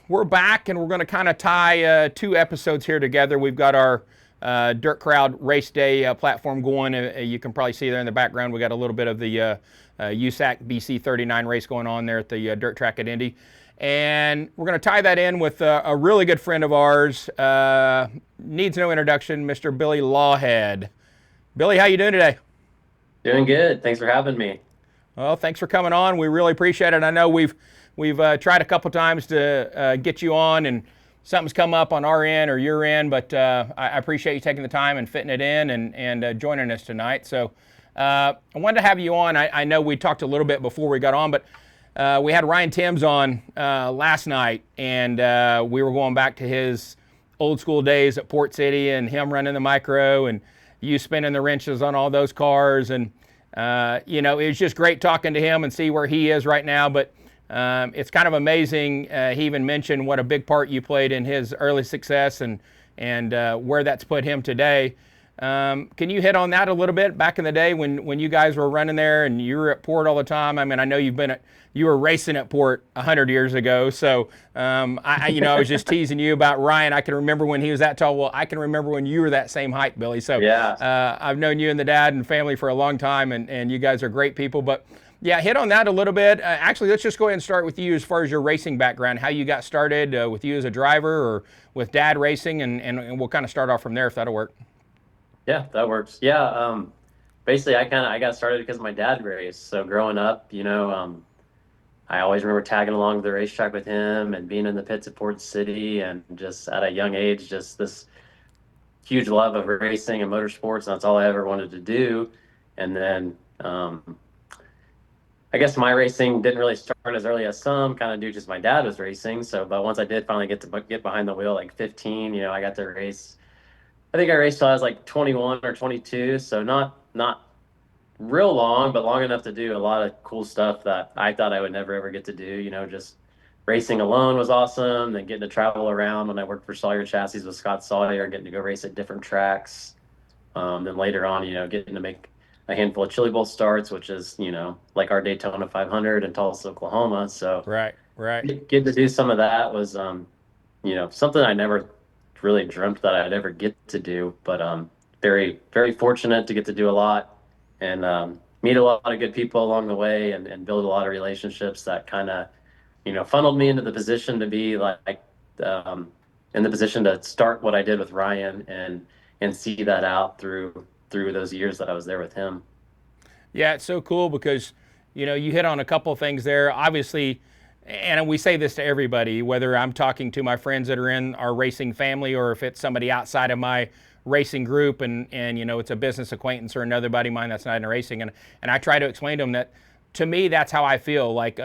we're back, and we're going to kind of tie two episodes here together. We've got our Dirt Crowd Race Day platform going. You can probably see there in the background. We got a little bit of the USAC BC 39 race going on there at the dirt track at Indy. And we're going to tie that in with a really good friend of ours. Needs no introduction, Mr. Billy Lawhead. Billy, how you doing today? Doing good. Thanks for having me. Well, thanks for coming on. We really appreciate it. I know we've tried a couple times to get you on, and something's come up on our end or your end, but I appreciate you taking the time and fitting it in and joining us tonight. So I wanted to have you on. I know we talked a little bit before we got on, but we had Ryan Timms on last night, and we were going back to his old school days at Port City and him running the micro and you spinning the wrenches on all those cars. And it was just great talking to him and see where he is right now. But it's kind of amazing. He even mentioned what a big part you played in his early success and where that's put him today. Can you hit on that a little bit? Back in the day when you guys were running there and you were at Port all the time. I mean, I know you were racing at Port 100 years ago. So I was just teasing you about Ryan. I can remember when he was that tall. Well, I can remember when you were that same height, Billy. So Yeah. I've known you and the dad and family for a long time, and you guys are great people. But yeah, hit on that a little bit. Actually, let's just go ahead and start with you as far as your racing background, how you got started with you as a driver or with dad racing, and we'll kind of start off from there if that'll work. Yeah, that works. Yeah. Basically I got started because my dad raced. So growing up, I always remember tagging along to the racetrack with him and being in the pits at Port City and just at a young age, just this huge love of racing and motorsports. And that's all I ever wanted to do. And then I guess my racing didn't really start as early as some, kind of due just my dad was racing. So, but once I did finally get to get behind the wheel, like 15, I got to race. I think I raced till I was like 21 or 22, so not real long, but long enough to do a lot of cool stuff that I thought I would never ever get to do. Just racing alone was awesome. Then getting to travel around when I worked for Sawyer Chassis with Scott Sawyer, getting to go race at different tracks. Then later on, getting to make a handful of Chili Bowl starts, which is like our Daytona 500 in Tulsa, Oklahoma. So Right, right. getting to do some of that was something I never really dreamt that I'd ever get to do, but very, very fortunate to get to do a lot and meet a lot of good people along the way and build a lot of relationships that kind of, funneled me into the position to be um, in the position to start what I did with Ryan and see that out through those years that I was there with him. Yeah, it's so cool because, you hit on a couple of things there. Obviously, and we say this to everybody, whether I'm talking to my friends that are in our racing family or if it's somebody outside of my racing group and it's a business acquaintance or another buddy of mine that's not in racing. And I try to explain to them that to me, that's how I feel. Like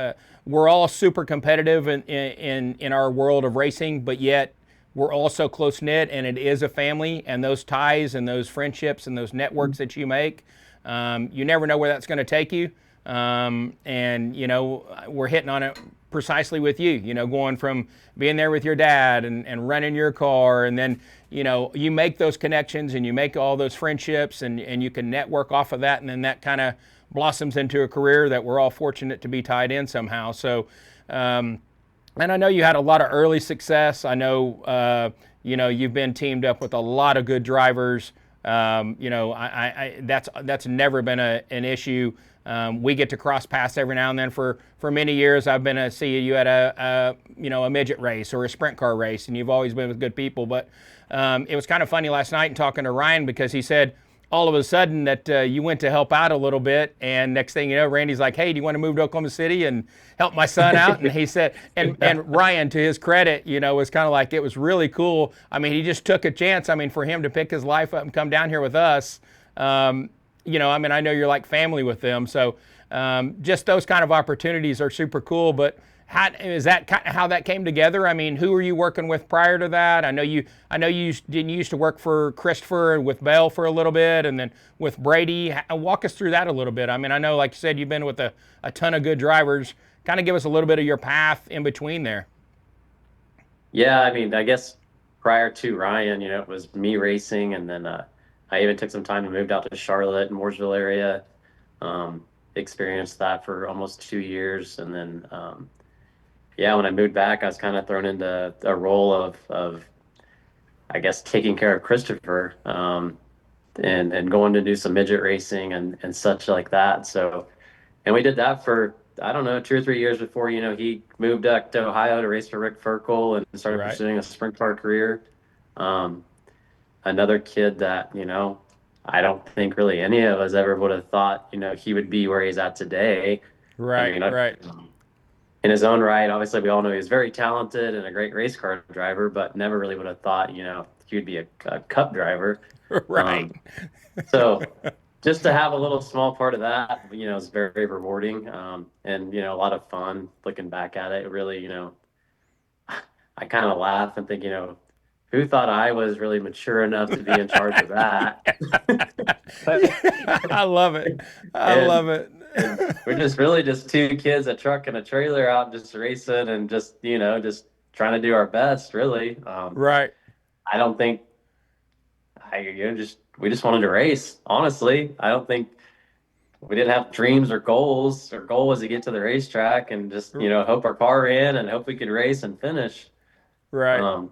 we're all super competitive in our world of racing, but yet we're also close knit and it is a family, and those ties and those friendships and those networks that you make, you never know where that's going to take you. And we're hitting on it precisely with you, going from being there with your dad and running your car, and then you make those connections and you make all those friendships and you can network off of that, and then that kind of blossoms into a career that we're all fortunate to be tied in somehow. So and I know you had a lot of early success. I know you've been teamed up with a lot of good drivers. That's never been an issue. We get to cross paths every now and then. For many years, I've been to see you at a midget race or a sprint car race, and you've always been with good people. But it was kind of funny last night and talking to Ryan because he said all of a sudden that you went to help out a little bit, and next thing you know, Randy's like, "Hey, do you want to move to Oklahoma City and help my son out?" And he said, and Ryan, to his credit, was kind of like, it was really cool. I mean, he just took a chance. I mean, for him to pick his life up and come down here with us. I know you're like family with them, so just those kind of opportunities are super cool. But is that how that came together? I mean, who were you working with prior to that? I know you didn't used to work for Christopher and with Bell for a little bit, and then with Brady. Walk us through that a little bit. I mean, I know, like you said, you've been with a ton of good drivers. Kind of give us a little bit of your path in between there. Yeah, I mean, I guess prior to Ryan, it was me racing, and then I even took some time and moved out to Charlotte and Mooresville area. Experienced that for almost 2 years, and then yeah, when I moved back, I was kind of thrown into a role of I guess taking care of Christopher, and going to do some midget racing and such like that. So, and we did that for, I don't know, 2 or 3 years before, he moved up to Ohio to race for Rick Ferkel and started Right. pursuing a sprint car career. Um, Another kid that, I don't think really any of us ever would have thought, he would be where he's at today. I Right. mean, Right. in his own right, obviously we all know he's very talented and a great race car driver, but never really would have thought, he would be a cup driver. Right. Um, so just to have a little small part of that, is very, very rewarding. And, a lot of fun looking back at it. It really, I kind of laugh and think, who thought I was really mature enough to be in charge of that? Yeah, I love it. I and love it. and we're just really just two kids, a truck and a trailer out just racing and just, just trying to do our best, really. Right. I don't think we just wanted to race, honestly. I don't think we didn't have dreams or goals. Our goal was to get to the racetrack and just, hope our car ran and hope we could race and finish. Right. Um,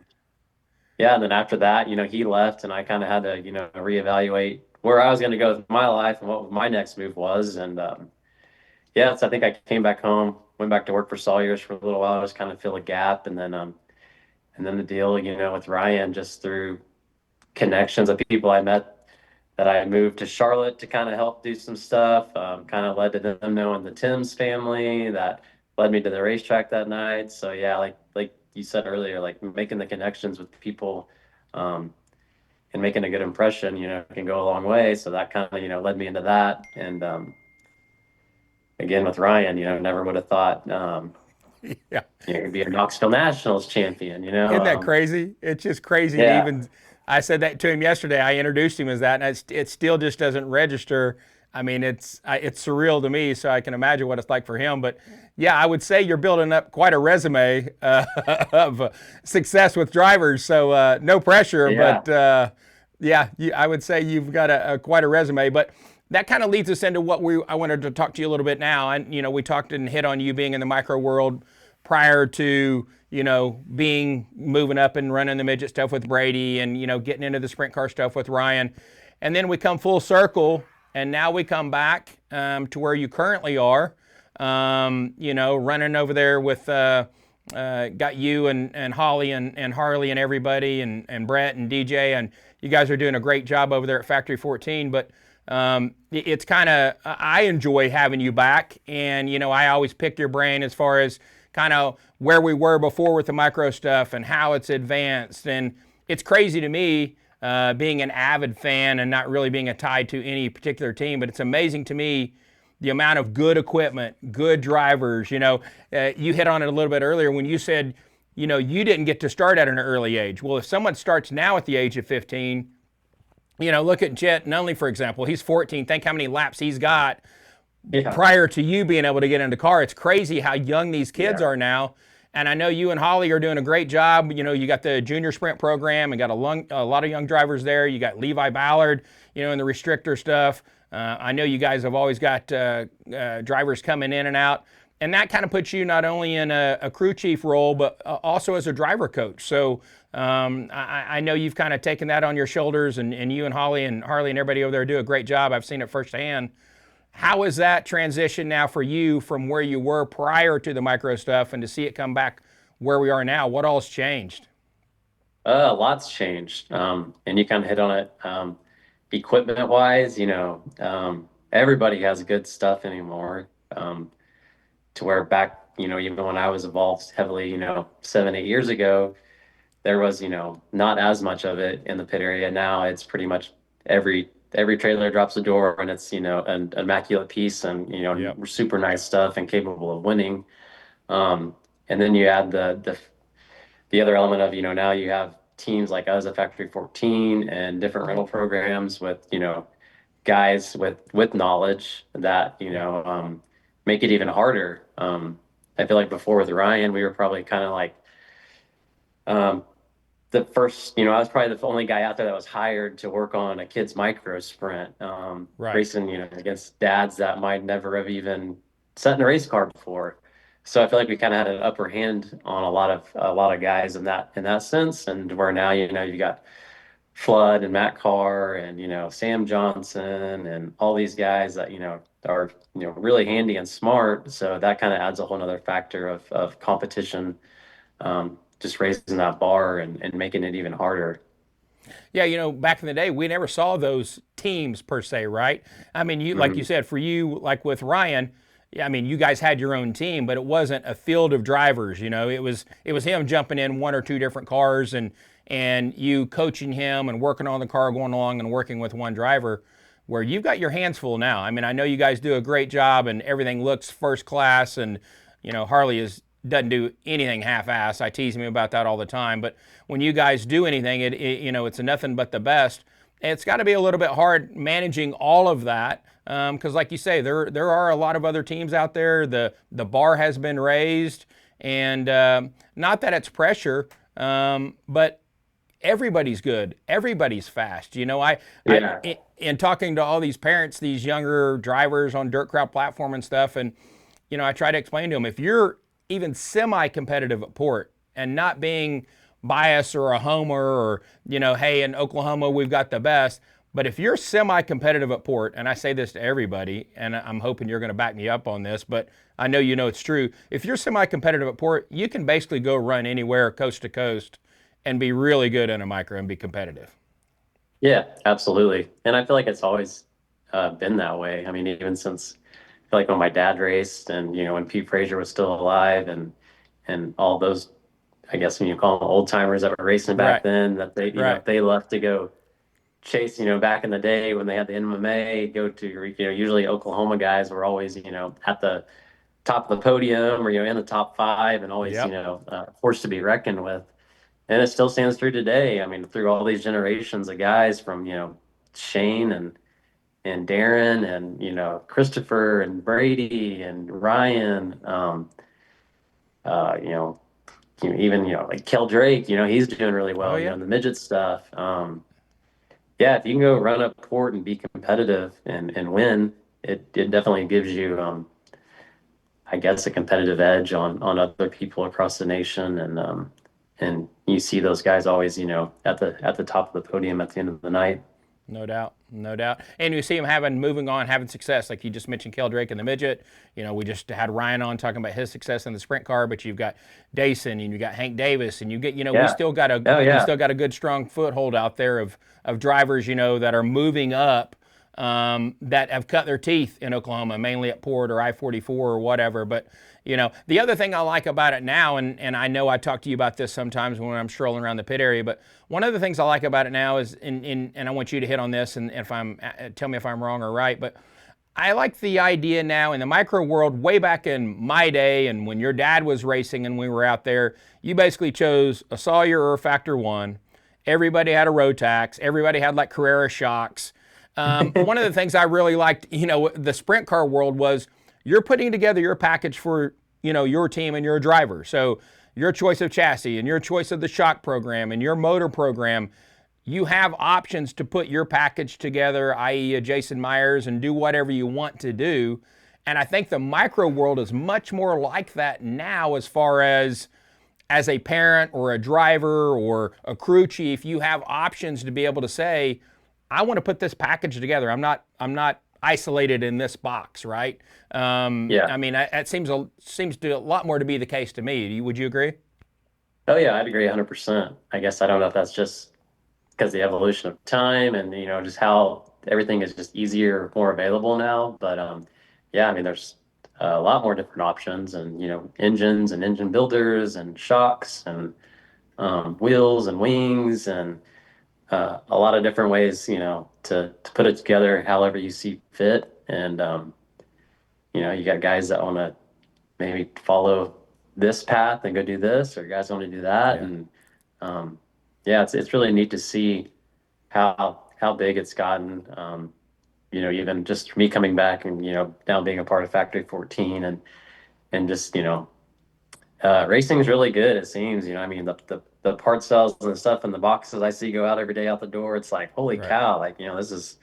yeah, and then after that, he left and I kind of had to, reevaluate where I was going to go with my life and what my next move was. And yeah, so I think I came back home, went back to work for Sawyer's for a little while, just kind of fill a gap, and then the deal, with Ryan, just through connections of people I met that I moved to Charlotte to kind of help do some stuff. Kind of led to them knowing the Timms family, that led me to the racetrack that night. So yeah, like you said earlier, like making the connections with people, um, and making a good impression, can go a long way. So that kind of, led me into that. And again with Ryan, never would have thought, Yeah. he'd be a Knoxville Nationals champion. Isn't that crazy? It's just crazy to Yeah, even. I said that to him yesterday. I introduced him as that, and it still just doesn't register. I mean, it's surreal to me, so I can imagine what it's like for him. But yeah, I would say you're building up quite a resume of success with drivers. So no pressure, yeah. but yeah, I would say you've got a quite a resume. But that kind of leads us into what I wanted to talk to you a little bit now. And we talked and hit on you being in the micro world prior to being moving up and running the midget stuff with Brady and getting into the sprint car stuff with Ryan, and then we come full circle, and now we come back to where you currently are, running over there with got you and Holly and Harley and everybody and Brett and DJ, and you guys are doing a great job over there at Factory 14. But it's kind of, I enjoy having you back, and I always pick your brain as far as kind of where we were before with the micro stuff and how it's advanced. And it's crazy to me, being an avid fan and not really being tied to any particular team, but it's amazing to me the amount of good equipment, good drivers. You hit on it a little bit earlier when you said, you didn't get to start at an early age. Well, if someone starts now at the age of 15, look at Jet Nunley, for example. He's 14. Think how many laps he's got Yeah. prior to you being able to get into car. It's crazy how young these kids Yeah. are now. And I know you and Holly are doing a great job. You got the junior sprint program and got a lot of young drivers there. You got Levi Ballard, in the restrictor stuff. I know you guys have always got drivers coming in and out. And that kind of puts you not only in a crew chief role, but also as a driver coach. So I know you've kind of taken that on your shoulders, and you and Holly and Harley and everybody over there do a great job. I've seen it firsthand. How is that transition now for you from where you were prior to the micro stuff and to see it come back where we are now? What all's changed? Lots changed. And you kind of hit on it. Equipment wise, everybody has good stuff anymore. To where back, even when I was involved heavily, 7, 8 years ago, there was, not as much of it in the pit area. Now it's pretty much every trailer drops a door and it's, an immaculate piece and, Yep. super nice stuff and capable of winning. Um, and then you add the other element of, now you have teams like us at Factory 14 and different rental programs with, guys with knowledge that, Yep. make it even harder. I feel like before with Ryan, we were probably kind of like, um, the first, I was probably the only guy out there that was hired to work on a kid's micro sprint, Right. racing, against dads that might never have even sat in a race car before. So I feel like we kind of had an upper hand on a lot of guys in that sense, and where now you got Flood and Matt Carr and Sam Johnson and all these guys that are really handy and smart. So that kind of adds a whole other factor of competition, just raising that bar and making it even harder. Yeah, back in the day, we never saw those teams per se, right? I mean, you like you Hmm. said, for you, like with Ryan, yeah, I mean, you guys had your own team, but it wasn't a field of drivers. It was him jumping in one or two different cars and you coaching him and working on the car, going along and working with one driver. Where you've got your hands full now. I mean, I know you guys do a great job and everything looks first class, and Harley doesn't do anything half-ass. I tease him about that all the time. But when you guys do anything, it's nothing but the best. It's got to be a little bit hard managing all of that because, like you say, there are a lot of other teams out there. The bar has been raised, and not that it's pressure, but everybody's good. Everybody's fast. Yeah. In talking to all these parents, these younger drivers on Dirt Crowd platform and stuff, and I try to explain to them, if you're even semi-competitive at port and not being biased or a homer or hey, in Oklahoma we've got the best, but if you're semi-competitive at port, and I say this to everybody, and I'm hoping you're going to back me up on this, but I know it's true. If you're semi-competitive at port, you can basically go run anywhere coast to coast and be really good in a micro and be competitive. Yeah, absolutely. And I feel like it's always been that way. I mean, even since I feel like when my dad raced, and when Pete Frazier was still alive, and all those, I guess when you call them old timers that were racing back Right, then, that they right. they left to go chase. Back in the day when they had the MMA, go to usually Oklahoma guys were always at the top of the podium, or in the top five, and always Yep. forced to be reckoned with. And it still stands through today. I mean, through all these generations of guys from Shane and Darren and Christopher and Brady and Ryan, uh, you know even like Kel Drake, he's doing really Oh well, yeah. in the midget stuff. Yeah, if you can go run up court and be competitive and win, it definitely gives you, I guess, a competitive edge on other people across the nation, and you see those guys always, at the top of the podium at the end of the night. No doubt, no doubt. And you see him moving on, having success. Like you just mentioned, Kel Drake in the midget. We just had Ryan on talking about his success in the sprint car. But you've got Dason and you got Hank Davis, and we Yeah. still got a Oh we yeah. still got a good strong foothold out there of drivers, that are moving up, that have cut their teeth in Oklahoma, mainly at Port or I-44 or whatever. But the other thing I like about it now, and I know I talk to you about this sometimes when I'm strolling around the pit area, but one of the things I like about it now is, and I want you to hit on this, and if tell me if I'm wrong or right, but I like the idea now in the micro world, way back in my day, and when your dad was racing and we were out there, you basically chose a Sawyer or a Factor One. Everybody had a Rotax. Everybody had like Carrera shocks. One of the things I really liked, the sprint car world was you're putting together your package for, your team and your driver. So your choice of chassis and your choice of the shock program and your motor program, you have options to put your package together, i.e., a Jason Myers, and do whatever you want to do. And I think the micro world is much more like that now, as far as a parent or a driver or a crew chief, you have options to be able to say, I want to put this package together. I'm not isolated in this box, right? Yeah. I mean, that seems to a lot more to be the case to me. Would you agree? Oh yeah, I'd agree 100%. I guess I don't know if that's just because the evolution of time, and just how everything is just easier, more available now. But yeah, I mean, there's a lot more different options, and engines and engine builders and shocks and wheels and wings, and a lot of different ways, to put it together however you see fit. And you got guys that want to maybe follow this path and go do this, or guys want to do that. Yeah. And yeah, it's really neat to see how big it's gotten. Even just me coming back and now being a part of Factory 14, and just racing is really good. It seems, I mean, the part sales and the stuff in the boxes I see go out every day out the door. It's like, holy Right. cow! Like, it's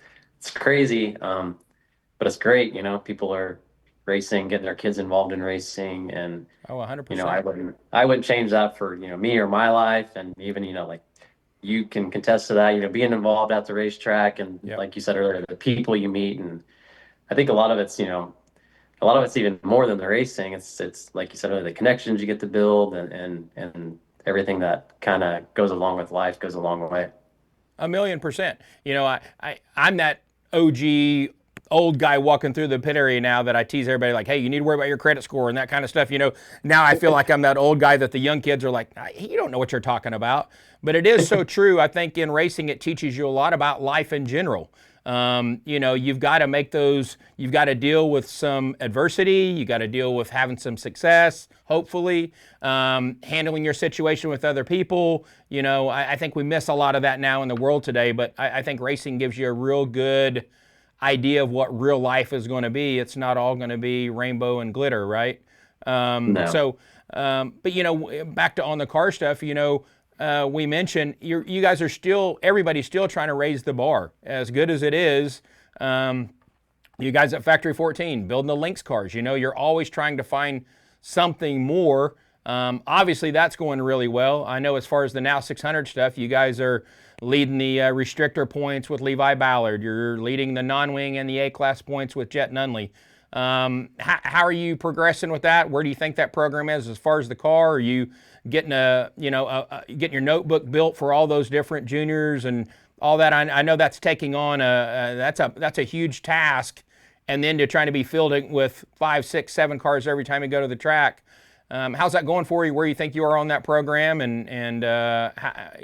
crazy. But it's great. People are racing, getting their kids involved in racing, and Oh, you know, I 100%. wouldn't I wouldn't change that for, me or my life. And even, like you can contest to that, being involved at the racetrack, and Yep. like you said earlier, the people you meet. And I think a lot of it's, a lot of it's even more than the racing. It's like you said earlier, the connections you get to build, and everything that kind of goes along with life goes a long way. 1,000,000%. I'm that OG old guy walking through the pit area now that I tease everybody like, hey, you need to worry about your credit score and that kind of stuff. Now I feel like I'm that old guy that the young kids are like, you don't know what you're talking about. But it is so true. I think in racing, it teaches you a lot about life in general. You've got to make those, you've got to deal with some adversity. You got to deal with having some success, hopefully, handling your situation with other people. I think we miss a lot of that now in the world today, but I think racing gives you a real good idea of what real life is going to be. It's not all going to be rainbow and glitter, right? No. But back to on the car stuff, we mentioned you guys are still, everybody's still trying to raise the bar as good as it is. You guys at Factory 14 building the Lynx cars, you're always trying to find something more. Obviously, that's going really well. I know as far as the Now 600 stuff, you guys are leading the restrictor points with Levi Ballard. You're leading the non-wing and the A-class points with Jet Nunley. How are you progressing with that? Where do you think that program is as far as the car? Are you getting getting your notebook built for all those different juniors and all that? I know that's taking on that's a huge task, and then to trying to be fielding with 5, 6, 7 cars every time you go to the track. How's that going for you? Where you think you are on that program, and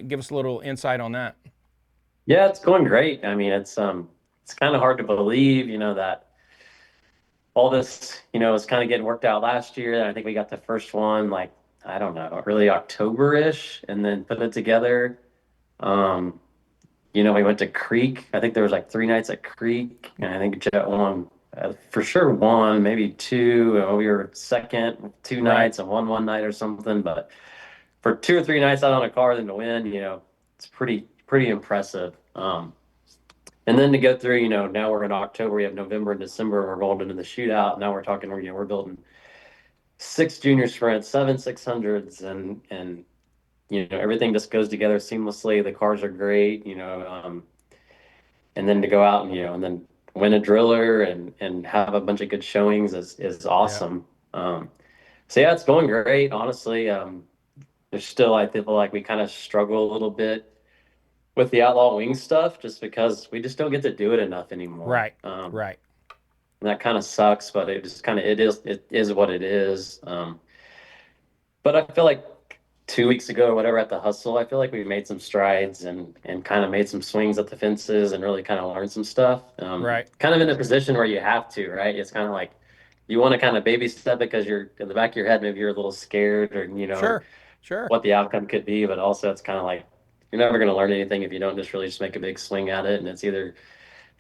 give us a little insight on that. Yeah, it's going great. I mean, it's kind of hard to believe, that all this, was kind of getting worked out last year. And I think we got the first one, like, I don't know, early October-ish, and then put it together. Um, we went to Creek. I think there was like 3 nights at Creek, and I think Jet won, for sure one, maybe two. We were second two Right. nights and won one night or something. But for 2 or 3 nights out on a car, then to win, it's pretty impressive. And then to go through, now we're in October, we have November and December, we're rolling into the shootout. Now we're talking, we're building 6 junior sprints, 7 600s, and everything just goes together seamlessly. The cars are great, and then to go out and then win a driller and have a bunch of good showings is Yeah. awesome. So yeah, it's going great, honestly. There's still, I feel like we kind of struggle a little bit with the outlaw wing stuff, just because we just don't get to do it enough anymore. Right. Right. And that kind of sucks, but it is what it is. But I feel like 2 weeks ago or whatever at the hustle, I feel like we made some strides and kind of made some swings at the fences and really kind of learned some stuff. Right. Kind of in a position where you have to, right? It's kind of like you want to kind of baby step because you're in the back of your head, maybe you're a little scared, or Sure. Sure. what the outcome could be. But also it's kind of like you're never going to learn anything if you don't just really just make a big swing at it. And it's either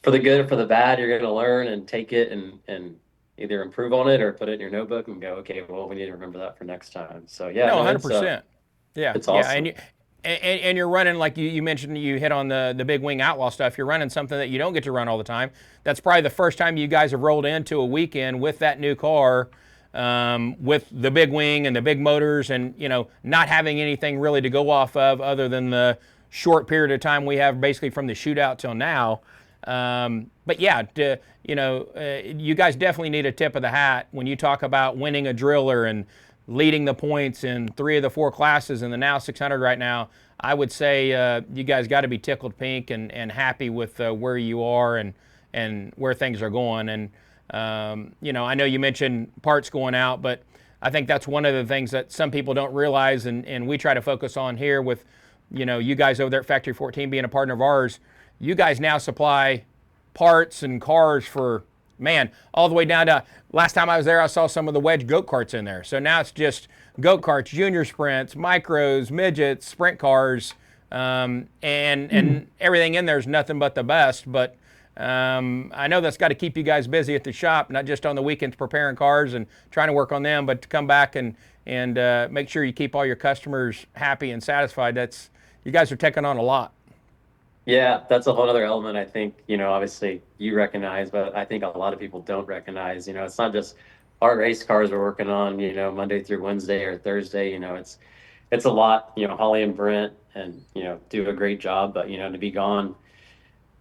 for the good or for the bad. You're going to learn and take it and either improve on it or put it in your notebook and go, okay, well, we need to remember that for next time. So yeah, No, no, 100%. Yeah. it's Yeah. And awesome. you, and you're running like you mentioned. You hit on the big wing outlaw stuff. You're running something that you don't get to run all the time. That's probably the first time you guys have rolled into a weekend with that new car, with the big wing and the big motors, and not having anything really to go off of other than the short period of time we have basically from the shootout till now. But yeah, you guys definitely need a tip of the hat when you talk about winning a driller and leading the points in 3 of the 4 classes in the Now 600 right now. I would say you guys got to be tickled pink and happy with where you are and where things are going. And I know you mentioned parts going out, but I think that's one of the things that some people don't realize, and we try to focus on here with you guys over there at Factory 14 being a partner of ours. You guys now supply parts and cars for, man, all the way down to, last time I was there, I saw some of the wedge go-karts in there. So now it's just go-karts, junior sprints, micros, midgets, sprint cars, and everything in there is nothing but the best. But I know that's got to keep you guys busy at the shop, not just on the weekends preparing cars and trying to work on them, but to come back and make sure you keep all your customers happy and satisfied. You guys are taking on a lot. Yeah, that's a whole other element I think, obviously you recognize, but I think a lot of people don't recognize. It's not just our race cars we're working on, Monday through Wednesday or Thursday, it's a lot, Holly and Brent and, do a great job, but, to be gone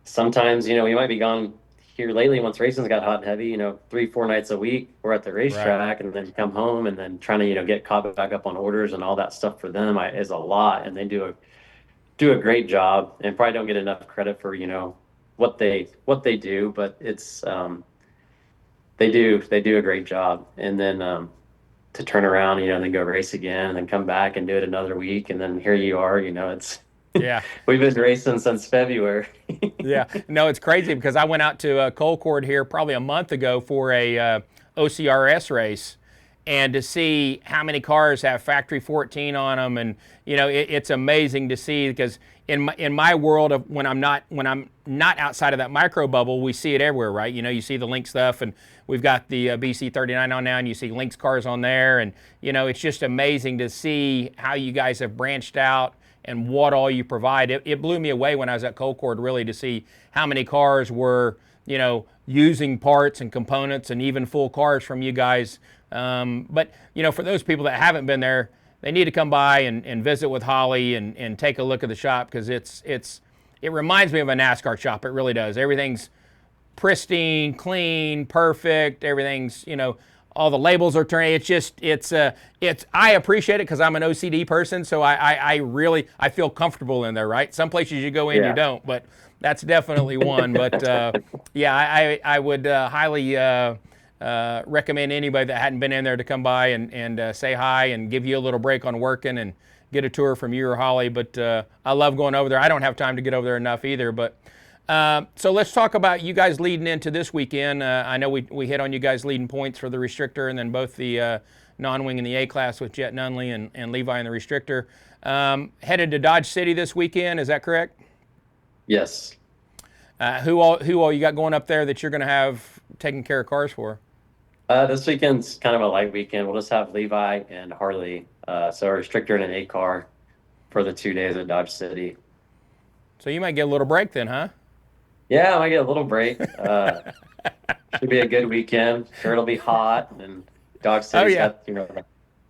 sometimes, we might be gone here lately once racing's got hot and heavy, 3, 4 nights a week. We're at the Right. racetrack and then come home and then trying to, get caught back up on orders and all that stuff for them is a lot. And they do a great job and probably don't get enough credit for, what they do, but they do a great job. And then to turn around, and then go race again and then come back and do it another week. And then here you are, it's Yeah. we've been racing since February. Yeah, no, it's crazy because I went out to Colcord here probably a month ago for a OCRS race, and to see how many cars have factory 14 on them, and it's amazing to see because in my world of when I'm not outside of that micro bubble, we see it everywhere, right? You see the Link stuff, and we've got the BC39 on now, and you see Link's cars on there, and it's just amazing to see how you guys have branched out and what all you provide. It blew me away when I was at Colcord, really, to see how many cars were, using parts and components and even full cars from you guys. But, for those people that haven't been there, they need to come by and visit with Holly and take a look at the shop because it reminds me of a NASCAR shop. It really does. Everything's pristine, clean, perfect. Everything's, all the labels are turning. I appreciate it because I'm an OCD person, so I really I feel comfortable in there. Right, some places you go in you Yeah. don't, but that's definitely one. But yeah, I would highly recommend anybody that hadn't been in there to come by and say hi and give you a little break on working and get a tour from you or Holly. But I love going over there. I don't have time to get over there enough either, but. So let's talk about you guys leading into this weekend. I know we hit on you guys leading points for the restrictor and then both the non-wing and the A class with Jet Nunley and Levi in the restrictor. Headed to Dodge City this weekend, is that correct? Yes. Who all you got going up there that you're going to have taking care of cars for? This weekend's kind of a light weekend. We'll just have Levi and Harley. So a restrictor and an A car for the 2 days at Dodge City. So you might get a little break then, huh? Yeah, I might get a little break. Should be a good weekend. Sure, it'll be hot, and Dodge Oh City's yeah, got the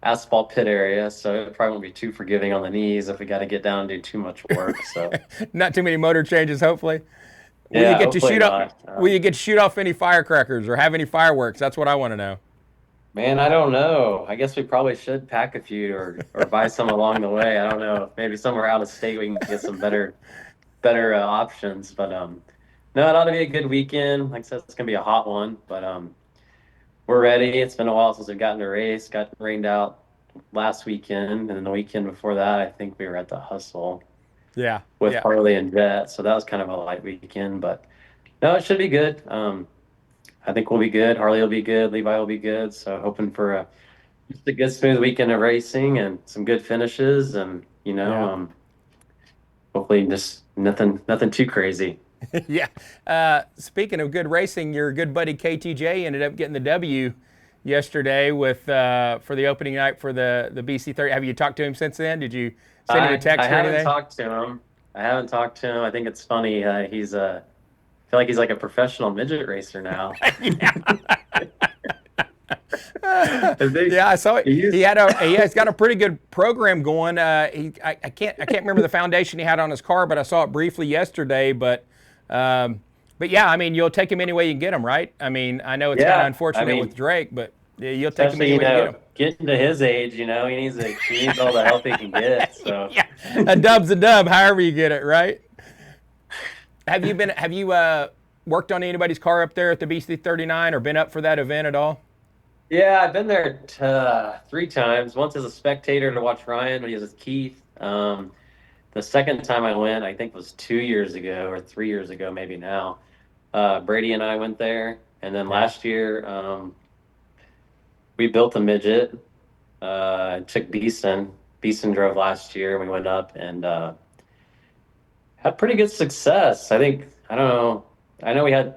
asphalt pit area, so it probably won't be too forgiving on the knees if we got to get down and do too much work. So not too many motor changes, hopefully. Will you yeah, get to hopefully shoot up? not. Will you get to shoot off any firecrackers or have any fireworks? That's what I want to know. Man, I don't know. I guess we probably should pack a few or buy some along the way. I don't know. Maybe somewhere out of state we can get some better options. But no, it ought to be a good weekend. Like I said, it's gonna be a hot one, but we're ready. It's been a while since we've gotten to race. Got rained out last weekend, and then the weekend before that, I think we were at the Hustle Yeah, with yeah, Harley and Jet. So that was kind of a light weekend, but no, it should be good. I think we'll be good. Harley will be good. Levi will be good. So hoping for just a good smooth weekend of racing and some good finishes, and yeah. hopefully just nothing too crazy. Yeah. Speaking of good racing, your good buddy KTJ ended up getting the W yesterday with for the opening night for the BC30. Have you talked to him since then? Did you send him a I text or haven't anything? talked to him. I haven't talked to him. I think it's funny. He's I feel like he's like a professional midget racer now. I think Yeah, I saw it. he He used. had he's got a pretty good program going. I can't remember the foundation he had on his car, but I saw it briefly yesterday. But yeah, I mean, you'll take him any way you can get him, right? I mean, I know it's kind of Yeah, I unfortunate with mean, Drake, but yeah, you'll take him especially any way you can get him. getting to his age, he needs all the help he can get. So Yeah, a dub's a dub, however you get it, right? Have you worked on anybody's car up there at the BC39 or been up for that event at all? yeah, I've been there 3 times. Once as a spectator to watch Ryan when he was with Keith. The second time I went, I think was 2 years ago or 3 years ago, maybe now. Brady and I went there, and then Yeah. last year we built a midget. Took Beeson. Beeson drove last year. We went up and had pretty good success. I think I don't know. I know we had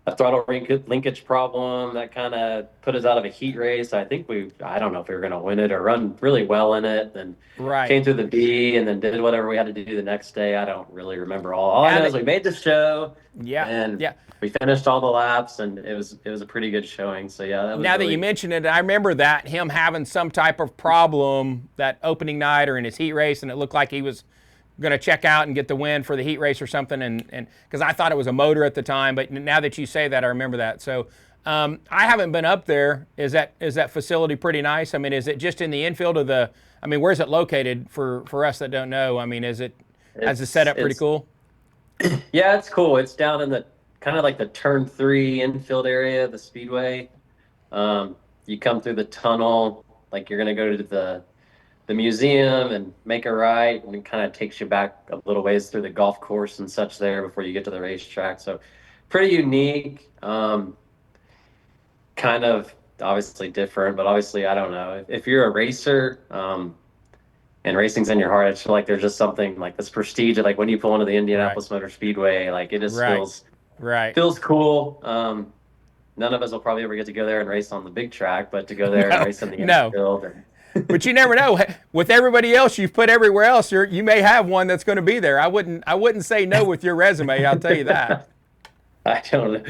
a throttle linkage problem that kind of put us out of a heat race. I don't know if we were going to win it or run really well in it. Then Right. came through the B and then did whatever we had to do the next day. I don't really remember all I Now know is that we made the show yeah, and yeah. we finished all the laps and it was a pretty good showing. So yeah, that was Now that you really mention it, I remember that him having some type of problem that opening night or in his heat race, and it looked like he was going to check out and get the win for the heat race or something. And because I thought it was a motor at the time, but now that you say that, I remember that. So I haven't been up there. Is that facility pretty nice? I mean, is it just in the infield of the? I mean, where's it located for us that don't know? I mean, has the setup pretty it's cool? yeah, it's cool. It's down in the kind of like the turn three infield area of the speedway. You come through the tunnel, like you're gonna go to the museum and make a right, and it kind of takes you back a little ways through the golf course and such there before you get to the racetrack. So pretty unique, kind of obviously different, but obviously I don't know if you're a racer. And racing's in your heart. I just feel like there's just something like this prestige of like when you pull into the Right, Indianapolis Motor Speedway, like it just right, right. feels cool. None of us will probably ever get to go there and race on the big track, but to go there and No, race in the no. infield and But you never know. With everybody else you've put everywhere else, you may have one that's going to be there. I wouldn't say no with your resume. I'll tell you that. I don't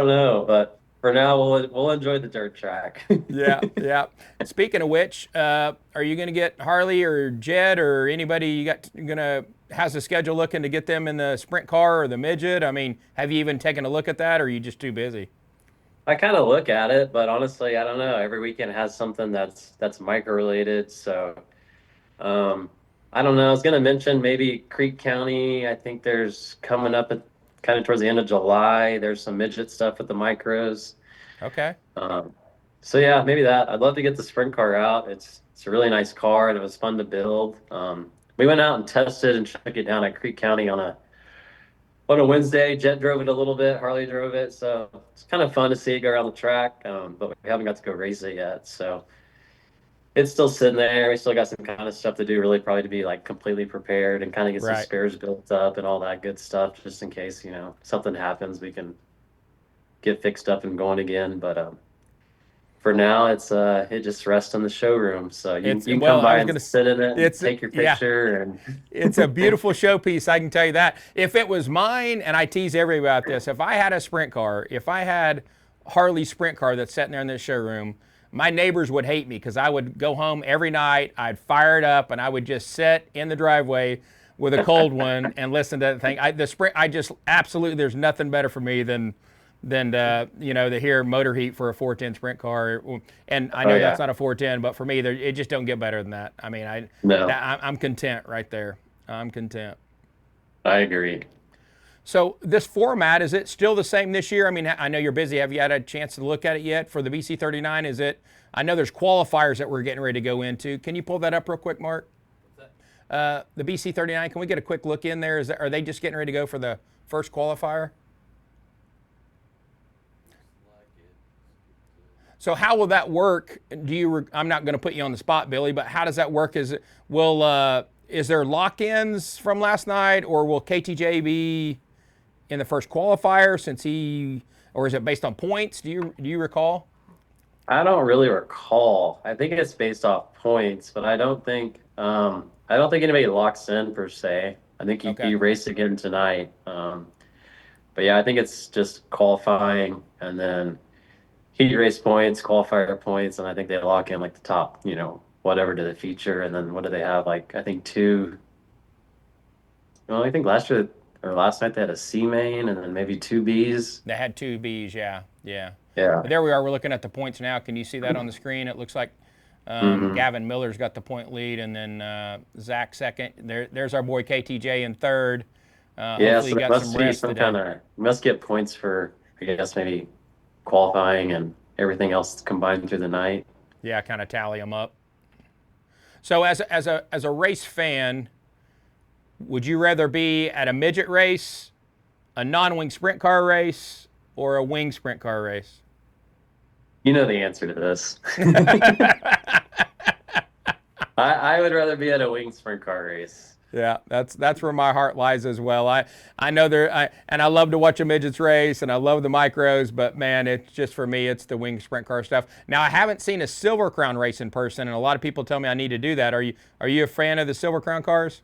know, but for now we'll enjoy the dirt track. Yeah, yeah. Speaking of which, are you going to get Harley or Jed or anybody you got going to? How's the schedule looking to get them in the sprint car or the midget? I mean, have you even taken a look at that, or are you just too busy? I kind of look at it, but honestly, I don't know. Every weekend has something that's micro related, so um, I don't know. I was gonna mention maybe Creek County. I think there's coming up at kind of towards the end of July. There's some midget stuff with the micros. Okay. Um, so yeah, maybe that. I'd love to get the sprint car out. It's a really nice car and it was fun to build. We went out and tested and took it down at Creek County on a Wednesday. Jet drove it a little bit. Harley drove it, so it's kind of fun to see it go around the track. But we haven't got to go race it yet, so it's still sitting there. We still got some kind of stuff to do, really, probably to be like completely prepared and kind of get some Right. spares built up and all that good stuff, just in case something happens, we can get fixed up and going again. But for now, it just rests in the showroom, so you can Well, come I by was and gonna. sit in it and It's take your yeah. picture and. It's a beautiful showpiece. I can tell you that. If it was mine, and I tease everybody about this, if I had a sprint car, if I had Harley sprint car that's sitting there in this showroom, my neighbors would hate me because I would go home every night, I'd fire it up, and I would just sit in the driveway with a cold one and listen to the thing. I just absolutely, there's nothing better for me than to hear motor heat for a 410 sprint car. And I Oh know that's yeah, not a 410, but for me, it just don't get better than that. I mean, no, I'm content right there. I'm content. I agree. So this format, is it still the same this year? I mean, I know you're busy. Have you had a chance to look at it yet for the BC39? Is it? I know there's qualifiers that we're getting ready to go into. Can you pull that up real quick, Mark? The BC39. Can we get a quick look in there? Are they just getting ready to go for the first qualifier? So how will that work? I'm not going to put you on the spot, Billy, but how does that work? Is there lock-ins from last night, or will KTJ be in the first qualifier or is it based on points? Do you recall? I don't really recall. I think it's based off points, but I don't think anybody locks in per se. I think Okay. you race again tonight. But yeah, I think it's just qualifying and then heat race points, qualifier points, and I think they lock in like the top, whatever to the feature, and then what do they have? Like I think two. Well, I think last year or last night they had a C main and then maybe two Bs. They had two Bs, yeah, yeah. Yeah. But there we are. We're looking at the points now. Can you see that on the screen? It looks like Hmm. Gavin Miller's got the point lead, and then Zach second. There's our boy KTJ in third. Yeah, Hopefully, he so there got some must be rest some today. kind of must get points for I guess maybe qualifying and everything else combined through the night. Yeah, kind of tally them up. So, as a race fan, would you rather be at a midget race, a non-wing sprint car race, or a wing sprint car race? You know the answer to this. I would rather be at a wing sprint car race. Yeah, that's where my heart lies as well. I know and I love to watch a midgets race, and I love the micros, but man, it's just for me, it's the wing sprint car stuff. Now I haven't seen a Silver Crown race in person, and a lot of people tell me I need to do that. Are you a fan of the Silver Crown cars?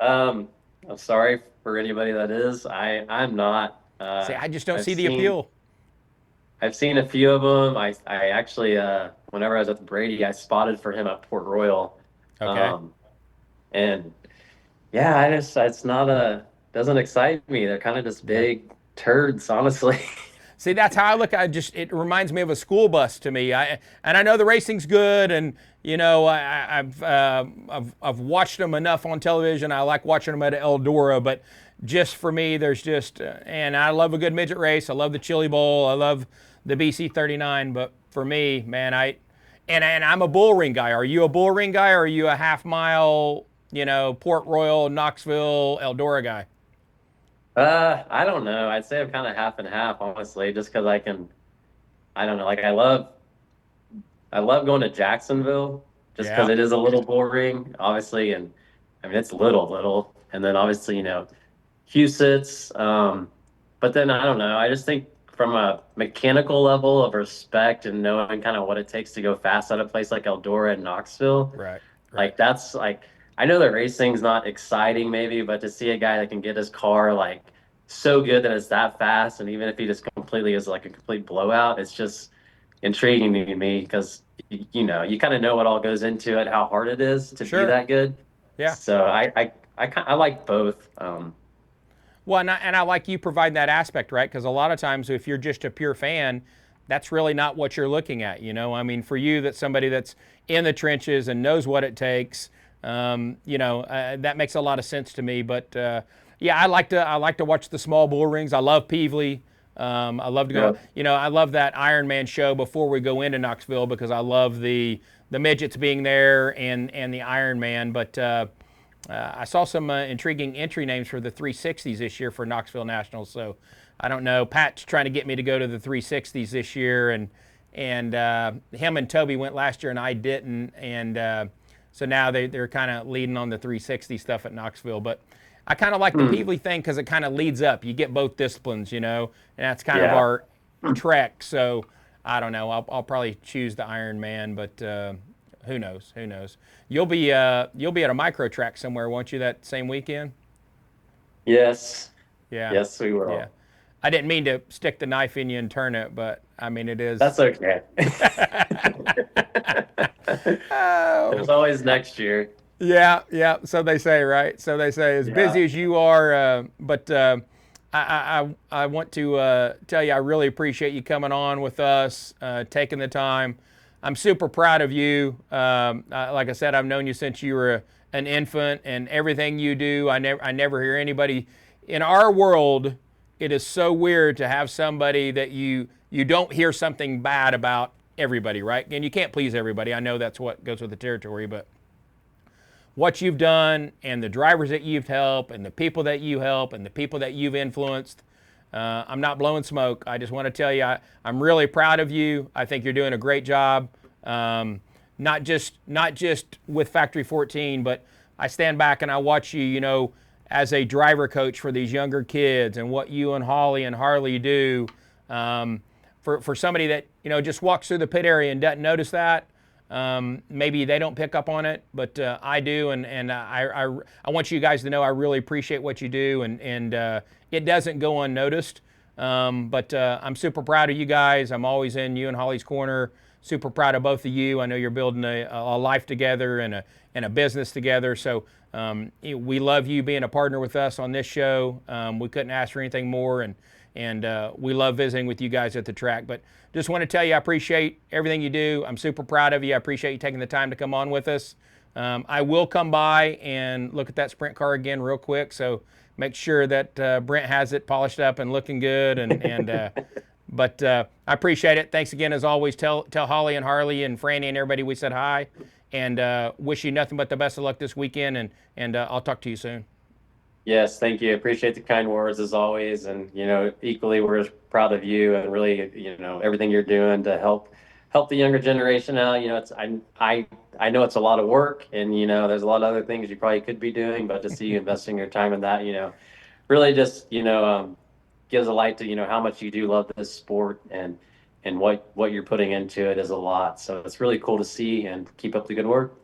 Um, I'm sorry for anybody that is. I'm not. See, I just don't I've see the seen appeal. I've seen a few of them. I actually whenever I was with Brady, I spotted for him at Port Royal. Okay. Um, and yeah, I just it's not a doesn't excite me. They're kind of just Okay. big turds, honestly. See, that's how I look. It reminds me of a school bus to me. And I know the racing's good, and you know I've watched them enough on television. I like watching them at Eldora, but just for me, there's just and I love a good midget race. I love the Chili Bowl. I love the BC 39. But for me, man, and I'm a bull ring guy. Are you a bull ring guy, or are you a half mile, Port Royal, Knoxville, Eldora guy? I don't know. I'd say I'm kind of half and half, honestly, just because I don't know. Like I love going to Jacksonville just because Yeah. it is a little boring, obviously, and I mean it's little, and then obviously Huset's. But then I don't know. I just think from a mechanical level of respect and knowing kind of what it takes to go fast at a place like Eldora and Knoxville, Right. Right. like that's like I know that racing's not exciting maybe, but to see a guy that can get his car like so good that it's that fast, and even if he just completely is like a complete blowout, it's just intriguing to me because you kind of know what all goes into it, how hard it is to be Sure. that good. Yeah. So I like both. Well, and I like you provide that aspect, right? Because a lot of times, if you're just a pure fan, that's really not what you're looking at. I mean, for you, that's somebody that's in the trenches and knows what it takes. That makes a lot of sense to me. But yeah, I like to watch the small bull rings. I love Peevely. I love to go. Yeah. I love that Ironman show before we go into Knoxville because I love the midgets being there and the Ironman. But I saw some intriguing entry names for the 360s this year for Knoxville Nationals. So I don't know. Pat's trying to get me to go to the 360s this year, and him and Toby went last year, and I didn't. And so now they're kind of leading on the 360 stuff at Knoxville. But I kind of like the Hmm. Peevely thing because it kind of leads up. You get both disciplines, and that's kind of Yeah. our trek. So I don't know. I'll probably choose the Ironman, but who knows? Who knows? You'll be at a micro track somewhere, won't you? That same weekend? Yes. Yeah, Yes, we yeah. will. I didn't mean to stick the knife in you and turn it, but I mean it That's is. okay. Oh, There's always next year. yeah, yeah. So they say, right? So they say, as Yeah. busy as you are, but I want to tell you, I really appreciate you coming on with us, taking the time. I'm super proud of you. Like I said, I've known you since you were an infant, and everything you do, I never hear anybody in our world. It is so weird to have somebody that you don't hear something bad about everybody, right? And you can't please everybody. I know that's what goes with the territory, but what you've done and the drivers that you've helped and the people that you help and the people that you've influenced. I'm not blowing smoke. I just want to tell you I'm really proud of you. I think you're doing a great job. Not just with Factory 14, but I stand back and I watch you, as a driver coach for these younger kids and what you and Holly and Harley do. For somebody that just walks through the pit area and doesn't notice that, maybe they don't pick up on it, but I do, and I want you guys to know I really appreciate what you do, and it doesn't go unnoticed. But I'm super proud of you guys. I'm always in you and Holly's corner. Super proud of both of you. I know you're building a life together and a business together. So we love you being a partner with us on this show. We couldn't ask for anything more, and we love visiting with you guys at the track. But just want to tell you I appreciate everything you do. I'm super proud of you. I appreciate you taking the time to come on with us. I will come by and look at that sprint car again real quick. So make sure that Brent has it polished up and looking good. But I appreciate it. Thanks again, as always. Tell Holly and Harley and Franny and everybody we said hi. And wish you nothing but the best of luck this weekend. And I'll talk to you soon. Yes, thank you. Appreciate the kind words as always, and equally we're proud of you and really everything you're doing to help help the younger generation out. You know, it's I know it's a lot of work, and you know, there's a lot of other things you probably could be doing, but to see you investing your time in that, you know, really just gives a light to how much you do love this sport, and what you're putting into it is a lot. So it's really cool to see, and keep up the good work.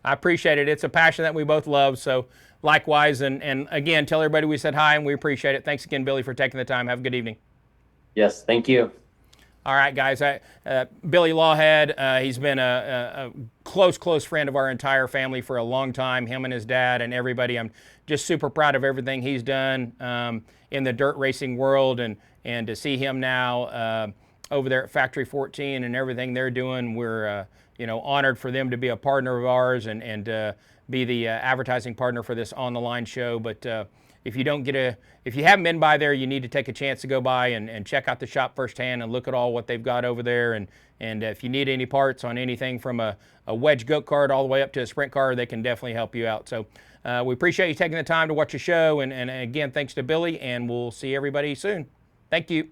I appreciate it. It's a passion that we both love. So likewise, and again, tell everybody we said hi and we appreciate it. Thanks again, Billy, for taking the time. Have a good evening. Yes, thank you. All right, guys. Billy Lawhead, he's been a close friend of our entire family for a long time, him and his dad and everybody. I'm just super proud of everything he's done in the dirt racing world, and to see him now over there at Factory 14 and everything they're doing, we're honored for them to be a partner of ours, and be the advertising partner for this On the Line show. But if you haven't been by there, you need to take a chance to go by and check out the shop firsthand and look at all what they've got over there. And if you need any parts on anything from a wedge goat kart all the way up to a sprint car, they can definitely help you out. So we appreciate you taking the time to watch the show. And again, thanks to Billy, and we'll see everybody soon. Thank you.